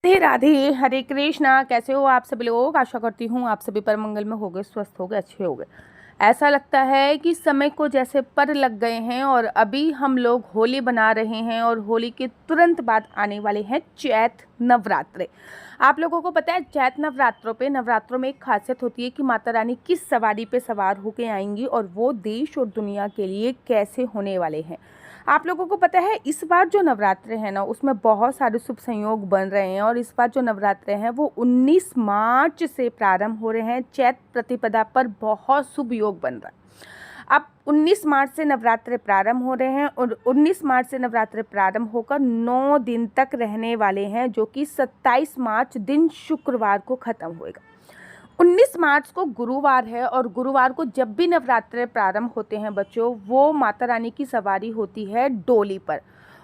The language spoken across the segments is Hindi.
राधे राधे, हरे कृष्णा। कैसे हो आप सभी लोग? आशा करती हूँ आप सभी पर मंगल में होगे, स्वस्थ होगे, अच्छे होगे। ऐसा लगता है कि समय को जैसे पर लग गए हैं और अभी हम लोग होली बना रहे हैं और होली के तुरंत बाद आने वाले हैं चैत नवरात्रे। आप लोगों को पता है चैत नवरात्रों में एक खासियत होती है कि माता रानी किस सवारी पे सवार होके आएंगी और वो देश और दुनिया के लिए कैसे होने वाले हैं। आप लोगों को पता है इस बार जो नवरात्रे हैं ना, उसमें बहुत सारे शुभ संयोग बन रहे हैं और इस बार जो नवरात्रे हैं वो 19 मार्च से प्रारंभ हो रहे हैं। चैत प्रतिपदा पर बहुत शुभ योग बन रहा है। अब 19 मार्च से नवरात्रे प्रारंभ हो रहे हैं और 19 मार्च से नवरात्रे प्रारंभ होकर 9 दिन तक रहने वाले हैं, जो कि 27 मार्च दिन शुक्रवार को खत्म होएगा। 19 मार्च को गुरुवार है और गुरुवार को जब भी नवरात्रे प्रारंभ होते हैं बच्चों, वो माता रानी की सवारी होती है डोली पर।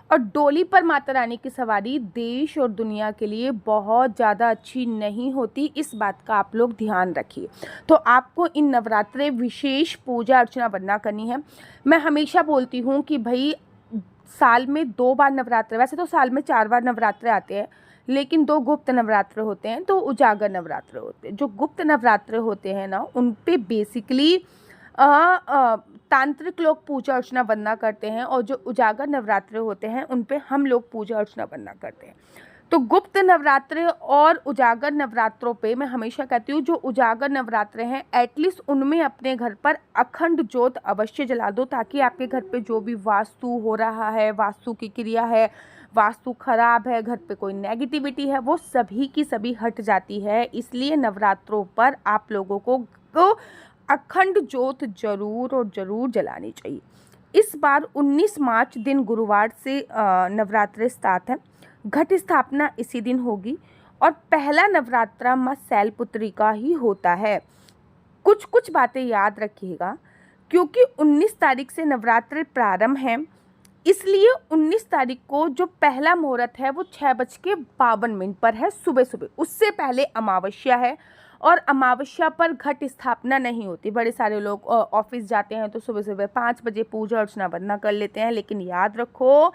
और डोली पर माता रानी की सवारी देश और दुनिया के लिए बहुत ज़्यादा अच्छी नहीं होती, इस बात का आप लोग ध्यान रखिए। तो आपको इन नवरात्रे विशेष पूजा अर्चना बनना करनी है। मैं हमेशा बोलती हूँ कि भाई साल में 2 बार नवरात्रे, वैसे तो साल में 4 बार नवरात्रे आते हैं, लेकिन 2 गुप्त नवरात्र होते हैं, तो उजागर नवरात्र होते हैं। जो गुप्त नवरात्र होते हैं ना, उन पे बेसिकली तांत्रिक लोग पूजा अर्चना वंदना करते हैं और जो उजागर नवरात्र होते हैं उन पे हम लोग पूजा अर्चना वंदना करते हैं। तो गुप्त नवरात्रे और उजागर नवरात्रों पे मैं हमेशा कहती हूँ, जो उजागर नवरात्रे हैं एटलीस्ट उनमें अपने घर पर अखंड ज्योत अवश्य जला दो, ताकि आपके घर पे जो भी वास्तु हो रहा है, वास्तु की क्रिया है, वास्तु खराब है, घर पे कोई नेगेटिविटी है, वो सभी की सभी हट जाती है। इसलिए नवरात्रों पर आप लोगों को अखंड ज्योत जरूर और जरूर जलानी चाहिए। इस बार 19 मार्च दिन गुरुवार से नवरात्रे स्टार्ट है। घट स्थापना इसी दिन होगी और पहला नवरात्रा माँ शैलपुत्री का ही होता है। कुछ कुछ बातें याद रखिएगा, क्योंकि 19 तारीख से नवरात्रि प्रारंभ है, इसलिए 19 तारीख को जो पहला मुहूर्त है वो 6:52 पर है सुबह सुबह। उससे पहले अमावस्या है और अमावस्या पर घट स्थापना नहीं होती। बड़े सारे लोग ऑफिस जाते हैं तो सुबह सुबह 5 बजे पूजा अर्चना वंदना कर लेते हैं, लेकिन याद रखो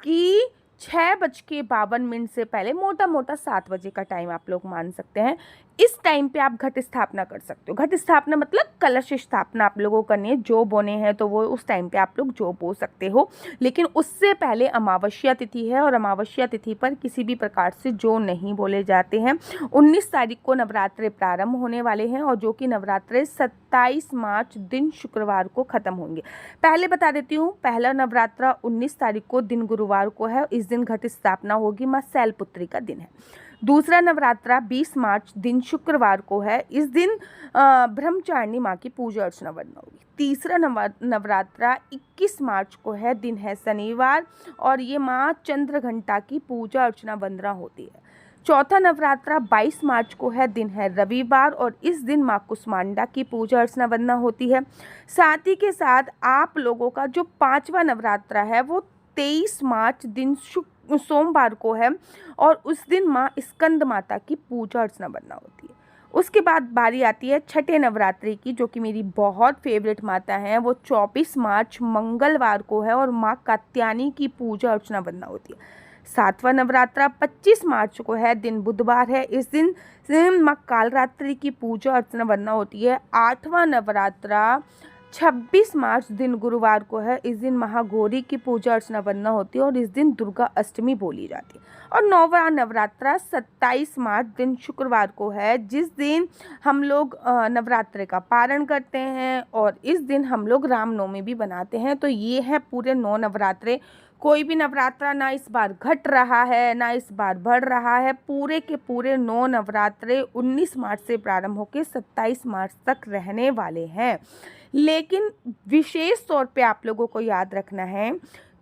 कि 6:52 से पहले मोटा मोटा 7 बजे का टाइम आप लोग मान सकते हैं, इस टाइम पे आप घट स्थापना कर सकते हो। घट स्थापना मतलब कलश स्थापना आप लोगों को करनी है। जो बोने हैं तो वो उस टाइम पे आप लोग जो बो सकते हो, लेकिन उससे पहले अमावस्या तिथि है और अमावस्या तिथि पर किसी भी प्रकार से जो नहीं बोले जाते हैं। 19 तारीख को नवरात्रे प्रारंभ होने वाले हैं और जो कि नवरात्रे 27 मार्च दिन शुक्रवार को खत्म होंगे। पहले बता देती हूँ, पहला नवरात्रा 19 तारीख को दिन गुरुवार को है। इस दिन घट स्थापना होगी, माँ शैलपुत्री का दिन है। दूसरा नवरात्रा 20 मार्च दिन शुक्रवार को है। इस दिन ब्रह्मचारिणी माँ की पूजा अर्चना वंदना होगी। तीसरा नवरात्रा 21 मार्च को है, दिन है शनिवार और ये माँ चंद्रघंटा की पूजा अर्चना वंदना होती है। चौथा नवरात्रा 22 मार्च को है, दिन है रविवार और इस दिन माँ कुष्मांडा की पूजा अर्चना वंदना होती है। साथ ही के साथ आप लोगों का जो 5वां नवरात्रा है वो 23 मार्च दिन सोमवार को है और उस दिन माँ स्कंद माता की पूजा अर्चना वंदना होती है। उसके बाद बारी आती है छठे नवरात्रि की, जो कि मेरी बहुत फेवरेट माता हैं। वो 24 मार्च मंगलवार को है और माँ कात्यायनी की पूजा अर्चना वंदना होती है। 7वां नवरात्रा 25 मार्च को है, दिन बुधवार है। इस दिन माँ कालरात्रि की पूजा अर्चना वंदना होती है। 8वां नवरात्रा 26 मार्च दिन गुरुवार को है। इस दिन महागौरी की पूजा अर्चना वंदना होती है और इस दिन दुर्गा अष्टमी बोली जाती है। और 9वां नवरात्रा 27 मार्च दिन शुक्रवार को है, जिस दिन हम लोग नवरात्रे का पारण करते हैं और इस दिन हम लोग रामनवमी भी बनाते हैं। तो ये है पूरे 9 नवरात्रे। कोई भी नवरात्रा ना इस बार घट रहा है ना इस बार बढ़ रहा है। पूरे के पूरे 9 नवरात्रे 19 मार्च से प्रारंभ होकर 27 मार्च तक रहने वाले हैं। लेकिन विशेष तौर पे आप लोगों को याद रखना है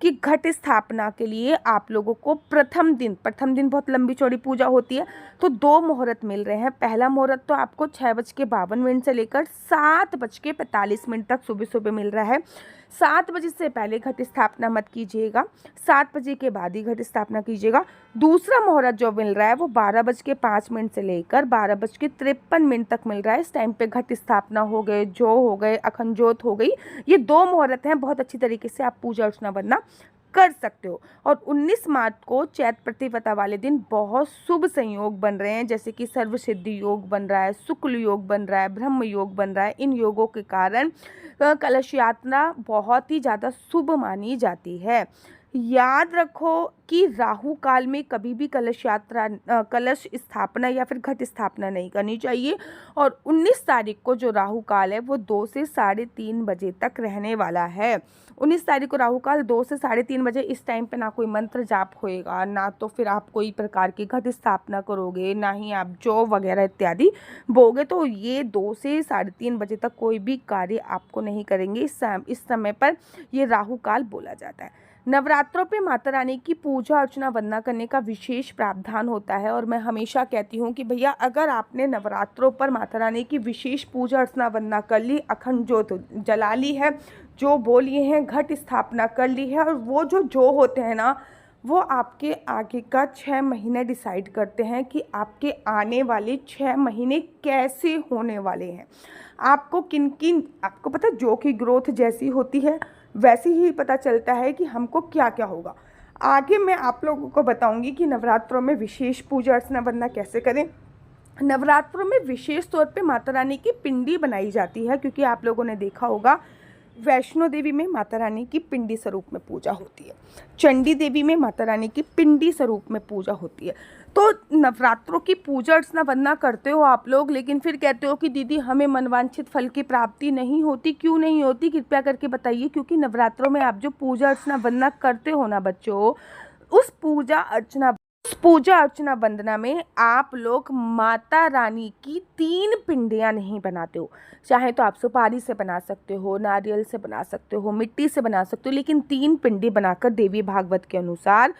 कि घट स्थापना के लिए आप लोगों को प्रथम दिन बहुत लंबी चौड़ी पूजा होती है, तो 2 मुहूर्त मिल रहे हैं। पहला मुहूर्त तो आपको 6:52 से लेकर 7:45 तक सुबह सुबह मिल रहा है। 7 बजे से पहले घट स्थापना मत कीजिएगा, 7 बजे के बाद ही घट स्थापना कीजिएगा। दूसरा मुहूर्त जो मिल रहा है वो 12:05 से लेकर 12:53 तक मिल रहा है। इस टाइम पे घट स्थापना हो गए, जो हो गए, अखंड ज्योत हो गई। ये 2 मुहूर्त हैं, बहुत अच्छी तरीके से आप पूजा अर्चना वंदना कर सकते हो। और 19 मार्च को चैत्र प्रतिपदा वाले दिन बहुत शुभ संयोग बन रहे हैं, जैसे कि सर्वसिद्धि योग बन रहा है, शुक्ल योग बन रहा है, ब्रह्म योग बन रहा है। इन योगों के कारण कलश यात्रा बहुत ही ज़्यादा शुभ मानी जाती है। याद रखो कि राहु काल में कभी भी कलश स्थापना या फिर घट स्थापना नहीं करनी चाहिए। और 19 तारीख को जो राहु काल है वो 2 से 3:30 बजे तक रहने वाला है। 19 तारीख को राहु काल 2 से 3:30 बजे, इस टाइम पे ना कोई मंत्र जाप होएगा, ना तो फिर आप कोई प्रकार की घट स्थापना करोगे, ना ही आप जौ वगैरह इत्यादि बोगे। तो ये 2 से 3:30 बजे तक कोई भी कार्य आपको नहीं करेंगे। इस समय पर ये राहु काल बोला जाता है। नवरात्रों पे माता रानी की पूजा अर्चना वंदना करने का विशेष प्रावधान होता है। और मैं हमेशा कहती हूँ कि भैया अगर आपने नवरात्रों पर माता रानी की विशेष पूजा अर्चना वंदना कर ली, अखंड ज्योत जला ली है, जो बोलिए हैं घट स्थापना कर ली है, और वो जो होते हैं ना, वो आपके आगे का 6 महीने डिसाइड करते हैं कि आपके आने वाले 6 महीने कैसे होने वाले हैं। आपको आपको पता है, जो की ग्रोथ जैसी होती है वैसे ही पता चलता है कि हमको क्या क्या होगा। आगे मैं आप लोगों को बताऊंगी कि नवरात्रों में विशेष पूजा अर्चना वंदना कैसे करें। नवरात्रों में विशेष तौर पे माता रानी की पिंडी बनाई जाती है, क्योंकि आप लोगों ने देखा होगा वैष्णो देवी में माता रानी की पिंडी स्वरूप में पूजा होती है, चंडी देवी में माता रानी की पिंडी स्वरूप में पूजा होती है। तो नवरात्रों की पूजा अर्चना वंदना करते हो आप लोग, लेकिन फिर कहते हो कि दीदी हमें मनवांछित फल की प्राप्ति नहीं होती। क्यों नहीं होती, कृपया करके बताइए। क्योंकि नवरात्रों में आप जो पूजा अर्चना वंदना करते हो ना बच्चों, उस पूजा अर्चना वंदना में आप लोग माता रानी की 3 पिंडियाँ नहीं बनाते हो। चाहे तो आप सुपारी से बना सकते हो, नारियल से बना सकते हो, मिट्टी से बना सकते हो, लेकिन 3 पिंडी बनाकर देवी भागवत के अनुसार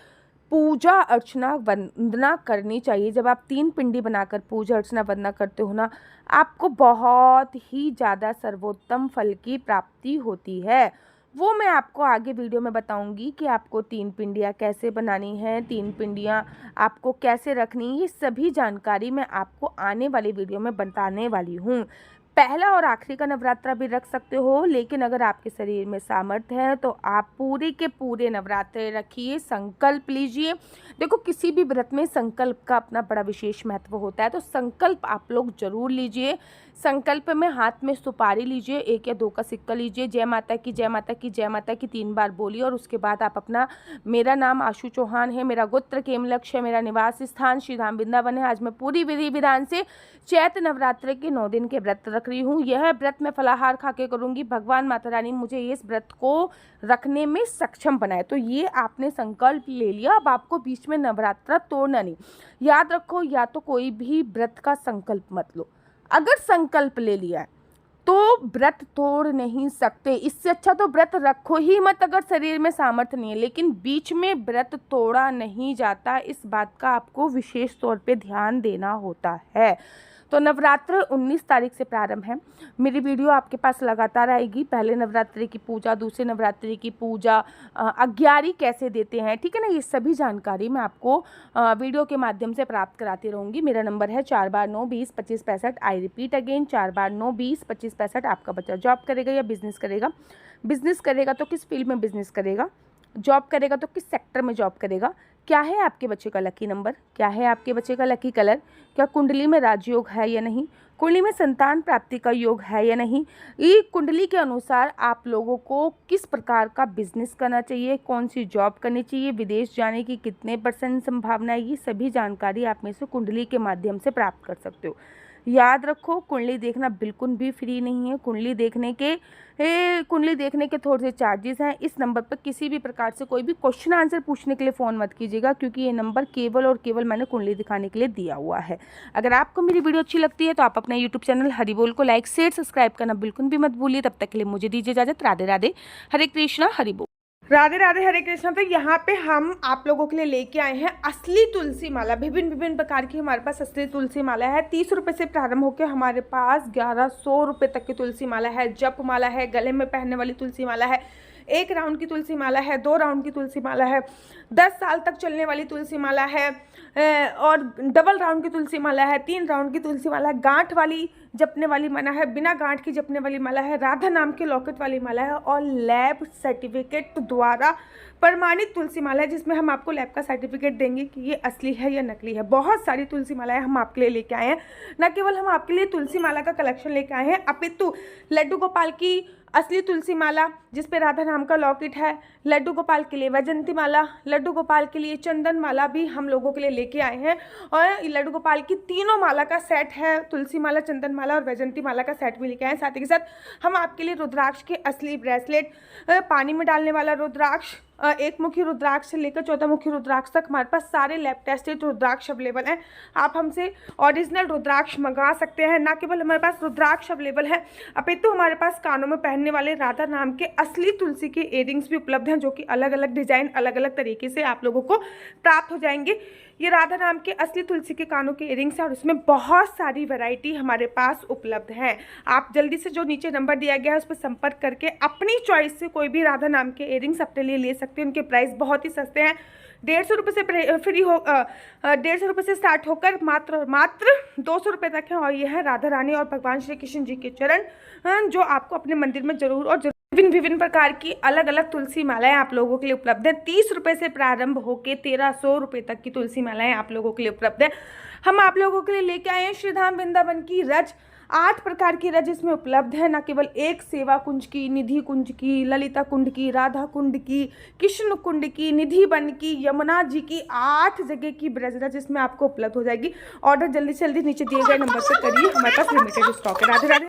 पूजा अर्चना वंदना करनी चाहिए। जब आप 3 पिंडी बनाकर पूजा अर्चना वंदना करते हो ना, आपको बहुत ही ज़्यादा सर्वोत्तम फल की प्राप्ति होती है। वो मैं आपको आगे वीडियो में बताऊंगी कि आपको 3 पिंडियाँ कैसे बनानी है, 3 पिंडियाँ आपको कैसे रखनी है। ये सभी जानकारी मैं आपको आने वाली वीडियो में बताने वाली हूँ। पहला और आखिरी का नवरात्रा भी रख सकते हो, लेकिन अगर आपके शरीर में सामर्थ्य है तो आप पूरे के पूरे नवरात्रे रखिए, संकल्प लीजिए। देखो किसी भी व्रत में संकल्प का अपना बड़ा विशेष महत्व होता है, तो संकल्प आप लोग जरूर लीजिए। संकल्प में हाथ में सुपारी लीजिए, 1 या 2 का सिक्का लीजिए, जय माता की जय माता की जय माता की 3 बार बोलिए। और उसके बाद आप अपना, मेरा नाम आशु चौहान है, मेरा गोत्र केमलक्ष है, मेरा निवास स्थान श्री धाम वृंदावन है। आज मैं पूरी विधि विधान से चैत्र नवरात्रि के 9 दिन के व्रत रख रही हूँ। यह व्रत मैं फलाहार खा के करूँगी। भगवान माता रानी मुझे इस व्रत को रखने में सक्षम बनाए। तो ये आपने संकल्प ले लिया, अब आपको बीच में नवरात्रा तोड़ना नहीं। याद रखो, या तो कोई भी व्रत का संकल्प मत लो, अगर संकल्प ले लिया है तो व्रत तोड़ नहीं सकते। इससे अच्छा तो व्रत रखो ही मत अगर शरीर में सामर्थ्य नहीं है। लेकिन बीच में व्रत तोड़ा नहीं जाता, इस बात का आपको विशेष तौर पे ध्यान देना होता है। तो नवरात्र 19 तारीख से प्रारंभ है। मेरी वीडियो आपके पास लगातार आएगी। पहले नवरात्रि की पूजा, दूसरे नवरात्रि की पूजा, अग्यारी कैसे देते हैं, ठीक है ना, ये सभी जानकारी मैं आपको वीडियो के माध्यम से प्राप्त कराती रहूँगी। मेरा नंबर है 4 बार 9 20 25 65। आई रिपीट अगेन, 4 बार 9 20 25 65। आपका बच्चा जॉब करेगा या बिजनेस करेगा, बिजनेस करेगा तो किस फील्ड में बिजनेस करेगा, जॉब करेगा तो किस सेक्टर में जॉब करेगा, क्या है आपके बच्चे का लकी नंबर, क्या है आपके बच्चे का लकी कलर, क्या कुंडली में राजयोग है या नहीं, कुंडली में संतान प्राप्ति का योग है या नहीं, ये कुंडली के अनुसार आप लोगों को किस प्रकार का बिजनेस करना चाहिए, कौन सी जॉब करनी चाहिए, विदेश जाने की कितने % संभावना है, ये सभी जानकारी आप में से कुंडली के माध्यम से प्राप्त कर सकते हो। याद रखो, कुंडली देखना बिल्कुल भी फ्री नहीं है। कुंडली देखने के थोड़े से चार्जेस हैं। इस नंबर पर किसी भी प्रकार से कोई भी क्वेश्चन आंसर पूछने के लिए फ़ोन मत कीजिएगा, क्योंकि ये नंबर केवल और केवल मैंने कुंडली दिखाने के लिए दिया हुआ है। अगर आपको मेरी वीडियो अच्छी लगती है तो आप अपना यूट्यूब चैनल हरि बोल को लाइक शेयर सब्सक्राइब करना बिल्कुल भी मत भूलिए। तब तक के लिए मुझे दीजिए इजाजत। राधे राधे, हरे कृष्णा, हरि बोल। राधे राधे, हरे कृष्णा। तो यहाँ पे हम आप लोगों के लिए लेके आए हैं असली तुलसी माला। विभिन्न प्रकार की हमारे पास असली तुलसी माला है। 30 रुपये से प्रारंभ होकर हमारे पास 1100 रुपये तक की तुलसी माला है। जप माला है, गले में पहनने वाली तुलसी माला है, 1 राउंड की तुलसी माला है, 2 राउंड की तुलसी माला है, 10 साल तक चलने वाली तुलसी माला है, और डबल राउंड की तुलसी माला है, 3 राउंड की तुलसी माला है, गांठ वाली जपने वाली माला है, बिना गांठ की जपने वाली माला है, राधा नाम के लॉकेट वाली माला है और लैब सर्टिफिकेट द्वारा प्रमाणित तुलसी माला है, जिसमें हम आपको लैब का सर्टिफिकेट देंगे कि ये असली है या नकली है। बहुत सारी तुलसी मालाएं हम आपके लिए लेके आए हैं। न केवल हम आपके लिए तुलसी माला का कलेक्शन लेके आए हैं, अपितु लड्डू गोपाल की असली तुलसी माला जिस पे राधा नाम का लॉकेट है, लड्डू गोपाल के लिए वैजंती माला, लड्डू गोपाल के लिए चंदन माला भी हम लोगों के लिए लेके आए हैं। और लड्डू गोपाल की तीनों माला का सेट है, तुलसी माला, चंदन माला और वैजंती माला का सेट भी लेके आए हैं। साथ ही के साथ हम आपके लिए रुद्राक्ष के असली ब्रेसलेट, पानी में डालने वाला रुद्राक्ष, एक मुखी रुद्राक्ष से लेकर 14 मुखी रुद्राक्ष तक हमारे पास सारे लैब टेस्टेड रुद्राक्ष अवेलेबल हैं। आप हमसे ओरिजिनल रुद्राक्ष मंगा सकते हैं। ना केवल हमारे पास रुद्राक्ष अवेलेबल है, अपितु हमारे पास कानों में पहनने वाले राधा नाम के असली तुलसी के इयरिंग्स भी उपलब्ध हैं, जो कि अलग अलग डिजाइन, अलग अलग तरीके से आप लोगों को प्राप्त हो जाएंगे। ये राधा नाम के असली तुलसी के कानों के इयरिंग्स हैं और इसमें बहुत सारी वैरायटी हमारे पास उपलब्ध है। आप जल्दी से जो नीचे नंबर दिया गया है उस पर संपर्क करके अपनी चॉइस से कोई भी राधा नाम के इयरिंग्स अपने लिए ले सकते हैं। उनके प्राइस बहुत ही सस्ते हैं, 150 रुपये से फ्री हो 150 रुपये से स्टार्ट होकर मात्र 200 रुपये तक है। और ये है राधा रानी और भगवान श्री कृष्ण जी के चरण, जो आपको अपने मंदिर में जरूर और जरूर विभिन्न प्रकार की अलग अलग तुलसी मालाएं आप लोगों के लिए उपलब्ध है। 30 रुपये से प्रारंभ होकर 1300 रुपये तक की तुलसी मालाएं आप लोगों के लिए उपलब्ध है। हम आप लोगों के लिए लेके आए हैं श्रीधाम वृंदावन की रज, 8 प्रकार की रज इसमें उपलब्ध है। न केवल एक सेवा कुंज की, निधि कुंज की, ललिता कुंड की, राधा कुंड की, कृष्ण कुंड की, निधि वन की, यमुना जी की, 8 जगह की ब्रज रज इसमें आपको उपलब्ध हो जाएगी। ऑर्डर जल्दी से जल्दी नीचे दिए गए नंबर पर करिए, हमारे पास लिमिटेड स्टॉक है। राधे राधे।